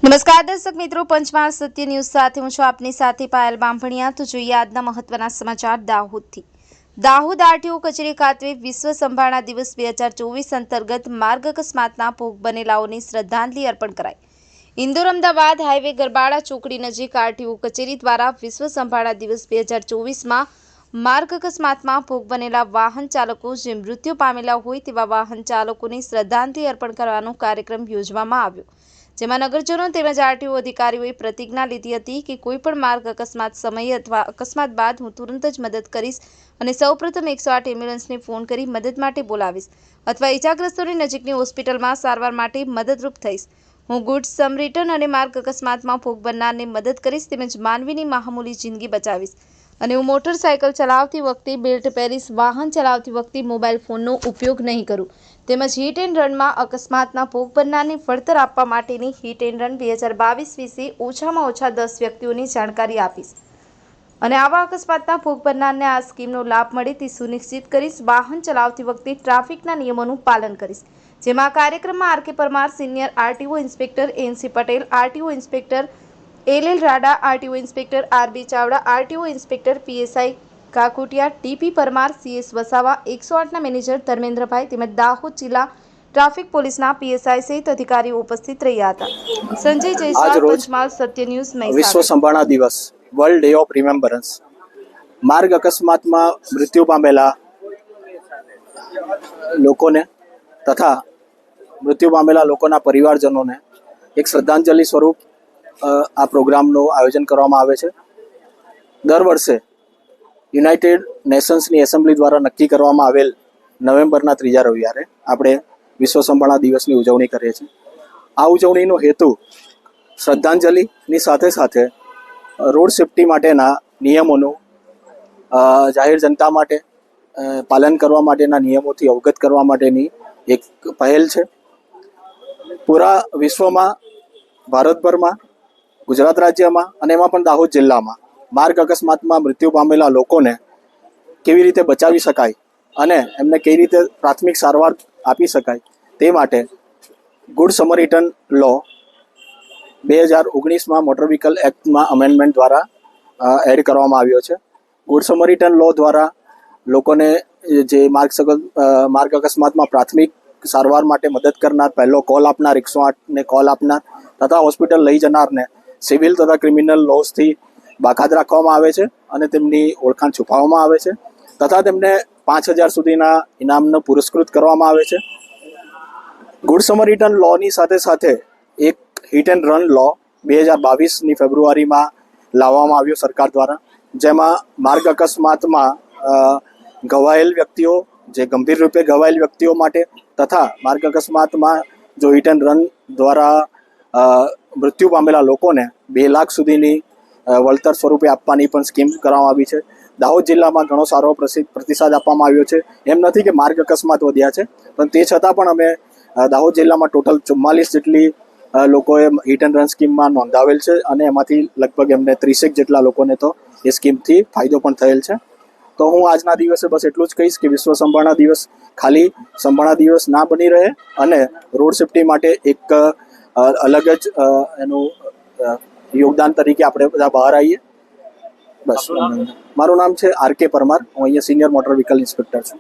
નમસ્કાર દર્શક મિત્રો, પંચમહાલ સત્ય ન્યૂઝ સાથે હું છું આપની સાથે પાયલ બામભણિયા। તો જોઈએ આજના મહત્વના સમાચાર દાહોદથી। દાહોદ આરટીઓ કચેરી ખાતે વિશ્વ સંભાળના દિવસ 2024 અંતર્ગત માર્ગ અકસ્માતના ભોગ બનેલાઓને શ્રદ્ધાંજલિ અર્પણ કરાઈ। ઇન્દોર અમદાવાદ હાઈવે ગરબાડા ચોકડી નજીક આરટીઓ કચેરી દ્વારા વિશ્વ સંભાળના દિવસ 2024માં માર્ગ અકસ્માતમાં ભોગ બનેલા વાહન ચાલકો જે મૃત્યુ પામેલા હોય તેવા વાહન ચાલકોને શ્રદ્ધાંજલિ અર્પણ કરવાનો કાર્યક્રમ યોજવામાં આવ્યો, જેમાં નગરજનો તેમજ આરટીઓ અધિકારીઓએ પ્રતિજ્ઞા લીધી હતી કે કોઈપણ માર્ગ અકસ્માત સમયે અથવા અકસ્માત બાદ હું તુરંત જ મદદ કરીશ અને સૌપ્રથમ 108 એમ્બ્યુલન્સને ફોન કરી મદદ માટે બોલાવીશ અથવા ઇજાગ્રસ્તોને નજીકની હોસ્પિટલમાં સારવાર માટે મદદરૂપ થઈશ। હું ગુડ્સ સમરિટર્ન અને માર્ગ અકસ્માતમાં ભોગ બનનારને મદદ કરીશ તેમજ માનવીની મામૂલી જિંદગી બચાવીશ અને હું મોટરસાયકલ ચલાવતી વખતે બેલ્ટ પહેરીશ, વાહન ચલાવતી વખતે મોબાઈલ ફોનનો ઉપયોગ નહીં કરું તેમજ હિટ એન્ડ રનમાં અકસ્માતના ભોગ બનનારને વળતર આપવા માટેની હિટ એન્ડ રન 2022 વિશે ઓછામાં ઓછા 10 વ્યક્તિઓની જાણકારી આપીશ અને આવા અકસ્માતના ભોગ બનનારને આ સ્કીમનો લાભ મળે તે સુનિશ્ચિત કરીશ। વાહન ચલાવતી વખતે ટ્રાફિકના નિયમોનું પાલન કરીશ। જેમાં કાર્યક્રમમાં R K. Parmar, senior RTO inspector N C. Patel, RTO inspector L L. Rada, RTO inspector R B. Chavda, RTO inspector PSI Kakutiya, TP Parmar, CS Vasava, 108ના મેનેજર ધર્મેન્દ્રભાઈ તેમજ દાહોદ જિલ્લા ટ્રાફિક પોલીસના પીએસઆઈ સહિત અધિકારીઓ ઉપસ્થિત રહ્યા હતા। સંજય જયસ્વાલ, પંચમહાલ સત્ય ન્યૂઝ, મહીસાગર। વિશ્વ સંભાળના દિવસ, વર્લ્ડ ડે ઓફ રિમેમ્બરન્સ, માર્ગ અકસ્માતમાં મૃત્યુ પામેલા લોકોને તથા મૃત્યુ પામેલા લોકોના પરિવારજનોને એક શ્રદ્ધાંજલિ સ્વરૂપ આ પ્રોગ્રામનું આયોજન કરવામાં આવે છે। દર વર્ષે યુનાઇટેડ નેશન્સની એસેમ્બલી દ્વારા નક્કી કરવામાં આવેલ નવેમ્બરના 3જા રવિવારે આપણે વિશ્વ સંભાળના દિવસની ઉજવણી કરીએ છીએ। આ ઉજવણીનો હેતુ શ્રદ્ધાંજલિની સાથે સાથે રોડ સેફ્ટી માટેના નિયમોનું જાહેર જનતા માટે પાલન કરવા માટેના નિયમોથી અવગત કરવા માટેની એક પહેલ છે। પૂરા વિશ્વમાં, ભારતભરમાં, ગુજરાત રાજ્યમાં અને એમાં પણ દાહોદ જિલ્લામાં માર્ગ અકસ્માતમાં મૃત્યુ પામેલા લોકોને કેવી રીતે બચાવી શકાય અને એમને કેવી રીતે પ્રાથમિક સારવાર આપી શકાય તે માટે ગુડ સમરિટન લો 2019માં મોટર વ્હીકલ એક્ટમાં અમેન્ડમેન્ટ દ્વારા એડ કરવામાં આવ્યો છે। ગુડ સમરિટન લો દ્વારા લોકોને જે માર્ગ અકસ્માતમાં પ્રાથમિક સારવાર માટે મદદ કરનાર, પહેલો કોલ આપનાર, 108ને કોલ આપનાર તથા હોસ્પિટલ લઈ જનારને સિવિલ તથા ક્રિમિનલ લોસથી બાકાત રાખવામાં આવે છે અને તેમની ઓળખાણ છુપાવવામાં આવે છે તથા તેમને 5000 સુધીના ઇનામનો પુરસ્કૃત કરવામાં આવે છે। ગુડ સમરિટન લોની સાથે સાથે એક હિટ એન્ડ રન લો 2022ની ફેબ્રુઆરીમાં લાવવામાં આવ્યો સરકાર દ્વારા, જેમાં માર્ગ અકસ્માતમાં ઘવાયેલ વ્યક્તિઓ, જે ગંભીર રૂપે ઘવાયેલ વ્યક્તિઓ માટે તથા માર્ગ અકસ્માતમાં જો હિટ એન્ડ રન દ્વારા મૃત્યુ પામેલા લોકોને 2 લાખ સુધીની વળતર સ્વરૂપે આપવાની પણ સ્કીમ કરવામાં આવી છે। દાહોદ જિલ્લામાં ઘણો સારો પ્રતિસાદ આપવામાં આવ્યો છે। એમ નથી કે માર્ગ અકસ્માત વધ્યા છે, પણ તે છતાં પણ અમે દાહોદ જિલ્લામાં ટોટલ 44 જેટલી લોકોએ હિટ એન્ડ રન સ્કીમમાં નોંધાવેલ છે અને એમાંથી લગભગ એમને 30 જેટલા લોકોને તો એ સ્કીમથી ફાયદો પણ થયેલ છે। તો હું આજના દિવસે બસ એટલું જ કહીશ કે વિશ્વ સંભાળના દિવસ ખાલી સંભાળના દિવસ ના બની રહે અને રોડ સેફ્ટી માટે એક અલગ જ એનું યોગદાન તરીકે આપણે બધા બહાર આવીએ। બસ, મારું નામ છે આર.કે. પરમાર, હું અહીંયા સિનિયર મોટર વ્હીકલ ઇન્સ્પેક્ટર છું।